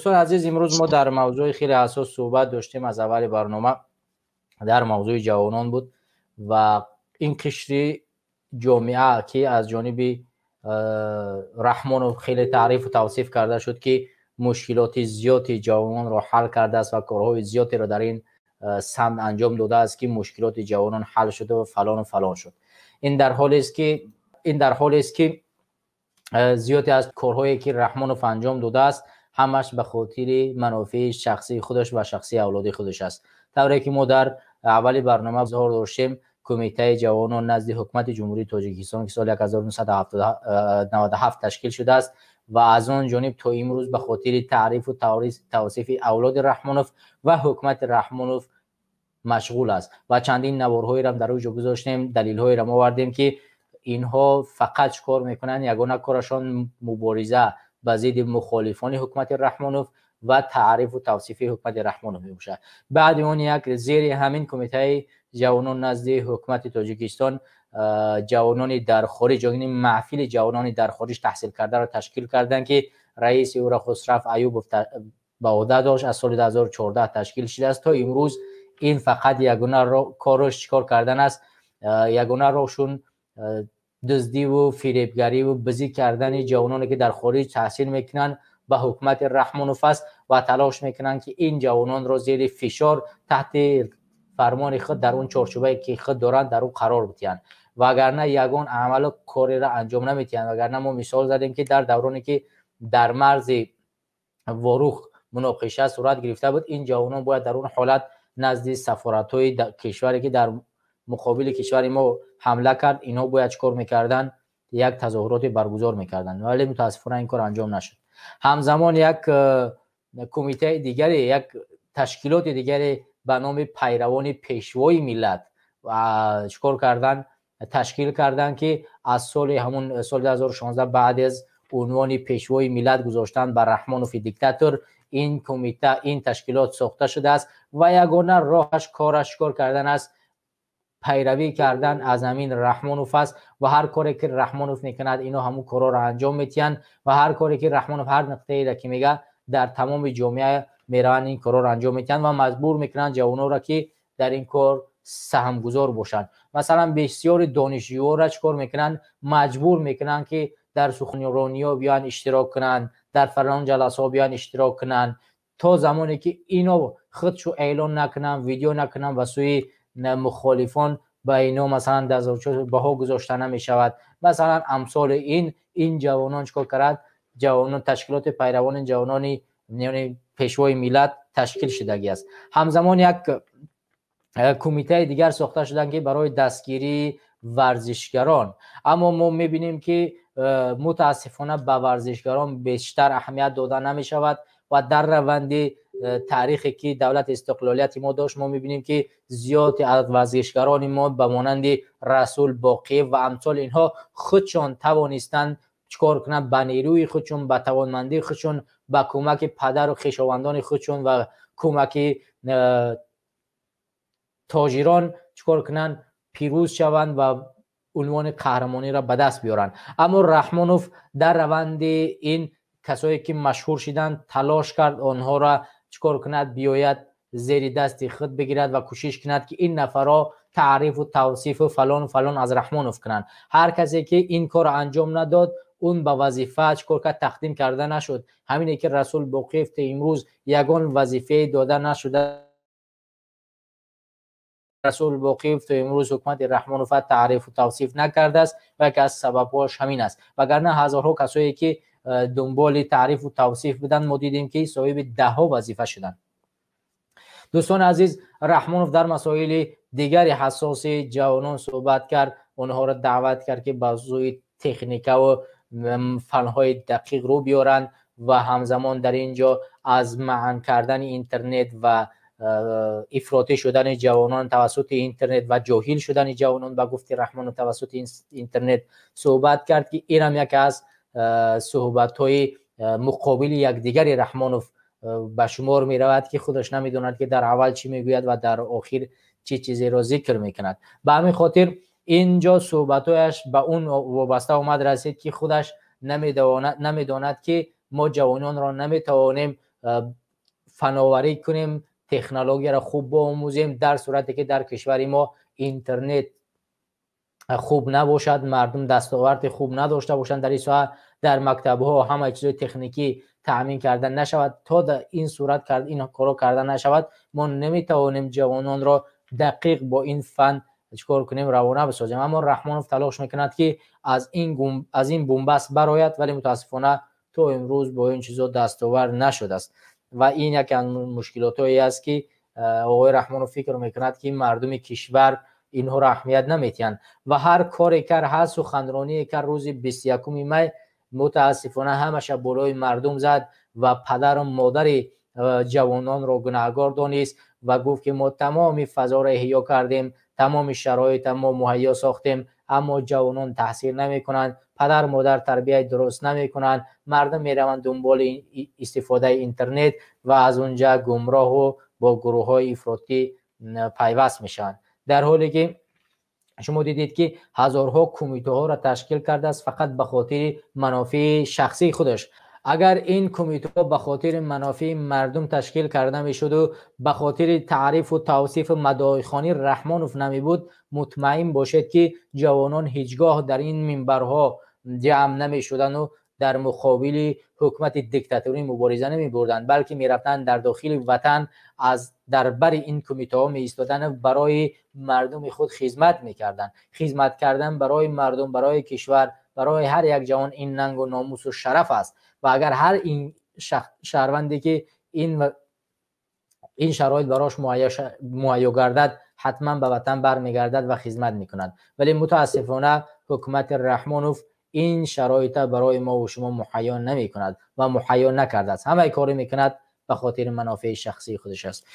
دوستان عزیز، امروز ما در موضوع خیلی حساس صحبت داشتیم. از اول برنامه در موضوع جوانان بود و این قشر جامعه که از جانب رحمانوف خیلی تعریف و توصیف کرده شد که مشکلات زیادی جوانان را حل کرده است و کارهای زیادی را در این سمت انجام داده است که مشکلات جوانان حل شده و فلان شد. این در حالی است که زیادی از کارهایی که رحمانوف انجام داده است همش به خاطر منافع شخصی خودش و شخصی اولادی خودش است. طوری که ما در اول برنامه ظاهر داشتیم، کمیته جوانان نزد حکومت جمهوری تاجیکستان که سال 1997 تشکیل شده است و از آن جانب تا امروز به خاطر تعریف و توصیف اولاد رحمانوف و حکومت رحمانوف مشغول است و چندین نوارهایی را در اوجا گذاشتیم، دلیل‌هایی را آوردیم که اینها فقط کار میکنن، یگانه کارشان مبارزه با ضد مخالفان حکومت رحمانوف و تعریف و توصیف حکومت رحمانوف میباشد. بعد اون یک زیر همین کمیته جوانان نزد حکومت تاجیکستان جوانان در خارج، یعنی محفل جوانان در خارج تحصیل کرده را تشکیل کردند که رئیس او را خسرو ایوب به عهده داشت. از سال 2014 تشکیل شده است. تا امروز این فقط یگانه کارش چیکار کردن است، یگانه راهشون دزدی و فریبگری و بازی کردن جوانانی که در خارج تحصیل میکنن به حکومت رحمانوف است و تلاش میکنن که این جوانان را زیر فشار تحت فرمان خود در اون چارچوبه که خود دارند در اون قرار بدهند، وگرنه یگان عمل و کاری را انجام نمیدهند. وگرنه ما مثال زدیم که در دورانی که در مرز واروخ مناقشه صورت گرفته بود، این جوانان باید در اون حالت نزد سفارت‌های کشوری که در مقابل کشور ما حمله کرد، اینا باید چیکار میکردن؟ یک تظاهرات برگزار میکردن، ولی متاسفانه این کار انجام نشد. همزمان یک کمیته دیگری، یک تشکیلات دیگری به نام پیروان پیشوای ملت و چیکار کردن؟ تشکیل کردن که از سال 2016 بعد از عنوان پیشوای ملت گذاشتن بر رحمانوف دیکتاتور، این کمیته، این تشکیلات ساخته شده است و یگانه راهش کارش کار کردن است، پیروی کردن از امین رحمانوف است و هر کاری که رحمانوف میکند اینا همون کارا را انجام میتین و هر کاری که رحمانوف هر نقطه‌ای را که میگه در تمام جامعه میرن این کارا را انجام میتین و مجبور میکنن جوانان را که در این کار سهم گذار باشند. مثلا بسیار دانشجوها را چیکار میکنن؟ مجبور میکنن که در سخنرانی‌ها بیان اشتراک کنن، در فلان جلسه بیان اشتراک کنن، تا زمانی که اینا خودشو اعلان نکنن، ویدیو نکنن و سوی مخالفان با اینا مثلا دستاوردها بها گذاشته نمی شود. مثلا امثال این جوانان چیکار کرد؟ جوانان تشکیلات پیروان جوانان یعنی پیشوای ملت تشکیل شدگی است. همزمان یک کمیته دیگر ساخته شدن که برای دستگیری ورزشگران، اما ما میبینیم که متاسفانه به ورزشگران بیشتر اهمیت داده نمی شود و در روند تاریخی که دولت استقلالیت ما داشت ما میبینیم که زیاد از ورزشگران ما به مانند رسول باقی و امثال اینها خودشان توانستند چیکار کنند؟ به نیروی خودشون، به توانمندی خودشون، به کمک پدر و خویشاوندان خودشون و کمک تاجران چیکار کنند؟ پیروز شوند و عنوان قهرمانی را به دست بیارن. اما رحمانوف در روند این کسایی که مشهور شدند تلاش کرد آنها را چیکار کند؟ بیاید زیر دست خود بگیرد و کوشش کند که این نفرها تعریف و توصیف و فلان از رحمانوف کنند. هر کسی که این کار انجام نداد اون به وظیفه چیکار کرد؟ تقدیم کرده نشد. همینه که رسول باقی امروز یگان وظیفه داده نشده. رسول باقی امروز حکومت رحمانوف تعریف و توصیف نکرده است و یکی از سبب‌هاش همین است. وگرنه هزارها کسایی که دنبال تعریف و توصیف بودن ما دیدیم که صاحب ده‌ها وظیفه شدن. دوستان عزیز، رحمانوف در مسائل دیگری حساس جوانان صحبت کرد، اونها را دعوت کرد که موضوع تکنیک و فنهای دقیق رو بیارند و همزمان در اینجا از منع کردن اینترنت و افراطی شدن جوانان توسط اینترنت و جاهل شدن جوانان به گفته رحمانوف توسط اینترنت صحبت کرد که این هم یک از صحبت‌های مقابل یکدیگر رحمانوف به شمار می رود که خودش نمیدوند که در اول چی میگوید و در آخر چه چیزی را ذکر میکند. به همین خاطر اینجا صحبت‌هایش به اون وابسته آمد رسید که خودش نمیداند که ما جوانان را نمیتوانیم فناوری کنیم، تکنولوژی را خوب بیاموزیم، در صورتی که در کشور ما اینترنت خوب نباشد، مردم دستاورد خوب نداشته باشند در این ساحه، در مکتب‌ها همه چیز تکنیکی تامین کردن نشود، تا در این صورت این کارو کردن نشود ما نمیتوانیم جوانان را دقیق با این فن چیکار کنیم روانه بسازیم. اما رحمانوف تلاش میکند که از این بنبست برآید، ولی متاسفانه تا امروز با این چیزا دستاورد نشده است و این یک از مشکلاتی است که آقای رحمانوف فکر میکند که مردم کشور اینها را اهمیت نمیتین و هر کاری که هست سخنرانی که روز 21 می متاسفانه همش بالای مردم زد و پدر و مادر جوانان را گناهکار دانست و گفت که ما تمام فضا را احیا کردیم، تمام شرایط ما مهیا ساختیم، اما جوانان تحصیل نمی کنند، پدر مادر تربیت درست نمی کنند، مردم می روند دنبال استفاده اینترنت و از اونجا گمراه و با گروه های افراطی پیوست میشن. در حالی که شما دیدید که هزارها کمیته ها را تشکیل کرده است فقط به خاطر منافع شخصی خودش. اگر این کمیته ها به خاطر منافع مردم تشکیل کرده میشد و به خاطر تعریف و توصیف مداحخوانی رحمانوف نمی بود، مطمئن باشید که جوانان هیچگاه در این منبرها جمع نمی شدن و در مقابل حکومت دیکتاتوری مبارزه نمی بردند، بلکه می رفتند در داخل وطن از دربر این کمیته ها می ایستادن، برای مردم خود خدمت می کردند. خدمت کردن برای مردم، برای کشور، برای هر یک جوان این ننگ و ناموس و شرف است و اگر هر این شهروندی که این شرایط براش مهیا گردد حتما به وطن برمیگردد و خدمت میکند، ولی متاسفانه حکومت رحمانوف این شرایط برای ما و شما مهیا نمی کند و مهیا نکرده است. همه کاری میکند به خاطر منافع شخصی خودش است.